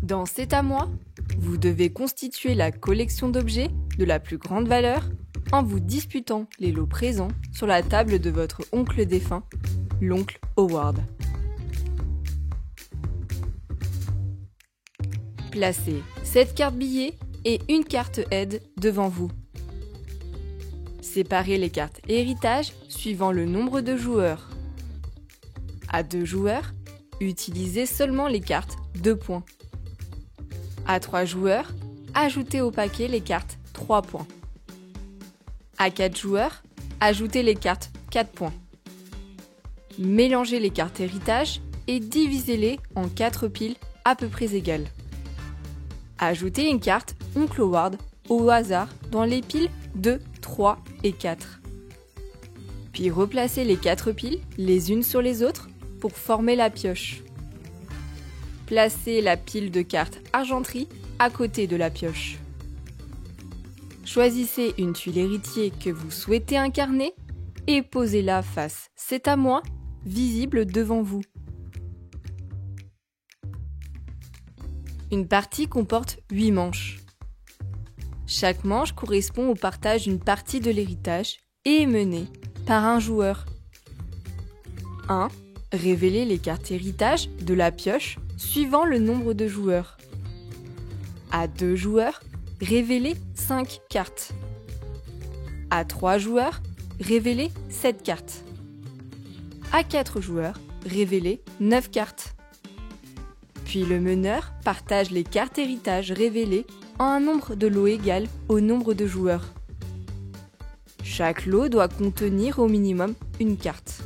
Dans C'est à moi, vous devez constituer la collection d'objets de la plus grande valeur en vous disputant les lots présents sur la table de votre oncle défunt, l'oncle Howard. Placez 7 cartes billets et une carte aide devant vous. Séparez les cartes héritage suivant le nombre de joueurs. À 2 joueurs, utilisez seulement les cartes 2 points. À 3 joueurs, ajoutez au paquet les cartes 3 points. À 4 joueurs, ajoutez les cartes 4 points. Mélangez les cartes héritage et divisez-les en 4 piles à peu près égales. Ajoutez une carte oncle Howard au hasard dans les piles 2, 3 et 4. Puis replacez les 4 piles les unes sur les autres pour former la pioche. Placez la pile de cartes argenterie à côté de la pioche. Choisissez une tuile héritier que vous souhaitez incarner et posez-la face C'est à moi, visible devant vous. Une partie comporte 8 manches. Chaque manche correspond au partage d'une partie de l'héritage et est menée par un joueur. 1. Révélez les cartes héritage de la pioche suivant le nombre de joueurs. À 2 joueurs, révélez 5 cartes. À 3 joueurs, révélez 7 cartes. À 4 joueurs, révélez 9 cartes. Puis le meneur partage les cartes héritage révélées en un nombre de lots égal au nombre de joueurs. Chaque lot doit contenir au minimum une carte.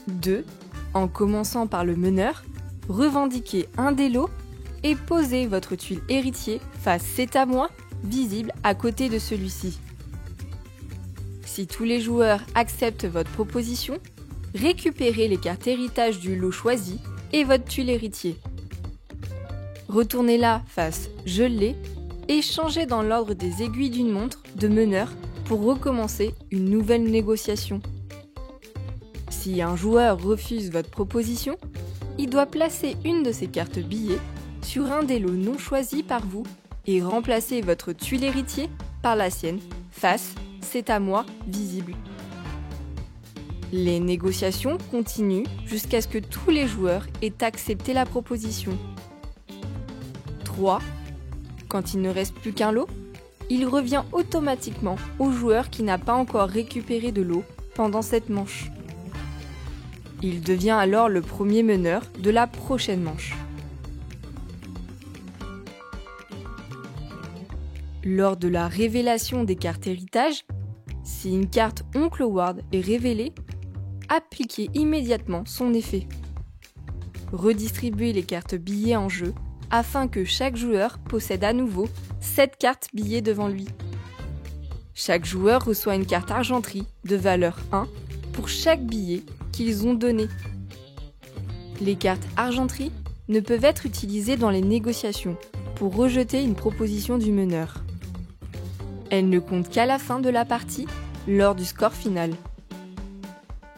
2. En commençant par le meneur, revendiquez un des lots et posez votre tuile héritier face C'est à moi, visible à côté de celui-ci. Si tous les joueurs acceptent votre proposition, récupérez les cartes héritage du lot choisi et votre tuile héritier. Retournez-la face Je l'ai et changez dans l'ordre des aiguilles d'une montre de meneur pour recommencer une nouvelle négociation. Si un joueur refuse votre proposition, il doit placer une de ses cartes billets sur un des lots non choisis par vous et remplacer votre tuile héritier par la sienne face C'est à moi, visible. Les négociations continuent jusqu'à ce que tous les joueurs aient accepté la proposition. 3. Quand il ne reste plus qu'un lot, il revient automatiquement au joueur qui n'a pas encore récupéré de lot pendant cette manche. Il devient alors le premier meneur de la prochaine manche. Lors de la révélation des cartes héritage, si une carte oncle Howard est révélée, appliquez immédiatement son effet. Redistribuez les cartes billets en jeu afin que chaque joueur possède à nouveau 7 cartes billets devant lui. Chaque joueur reçoit une carte argenterie de valeur 1 pour chaque billet qu'ils ont donné. Les cartes argenterie ne peuvent être utilisées dans les négociations pour rejeter une proposition du meneur. Elles ne comptent qu'à la fin de la partie, lors du score final.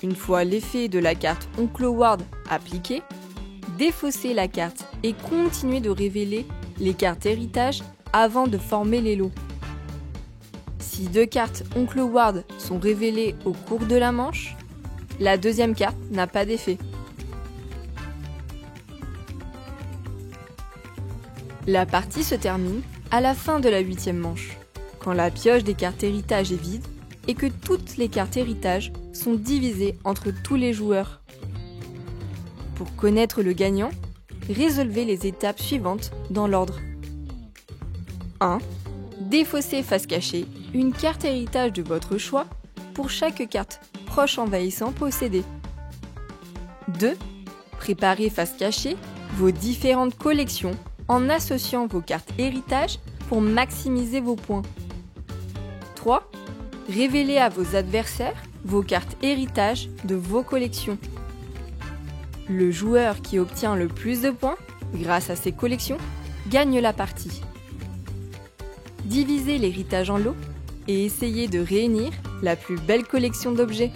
Une fois l'effet de la carte oncle Howard appliqué, défaussez la carte et continuez de révéler les cartes héritage avant de former les lots. Si 2 cartes oncle Howard sont révélées au cours de la manche, la deuxième carte n'a pas d'effet. La partie se termine à la fin de la 8e manche, quand la pioche des cartes héritage est vide et que toutes les cartes héritage sont divisées entre tous les joueurs. Pour connaître le gagnant, résolvez les étapes suivantes dans l'ordre. 1. Défaussez face cachée une carte héritage de votre choix pour chaque carte proche envahissant possédée. 2. Préparez face cachée vos différentes collections en associant vos cartes héritage pour maximiser vos points. 3. Révélez à vos adversaires vos cartes héritage de vos collections. Le joueur qui obtient le plus de points, grâce à ses collections, gagne la partie. Divisez l'héritage en lots et essayez de réunir la plus belle collection d'objets.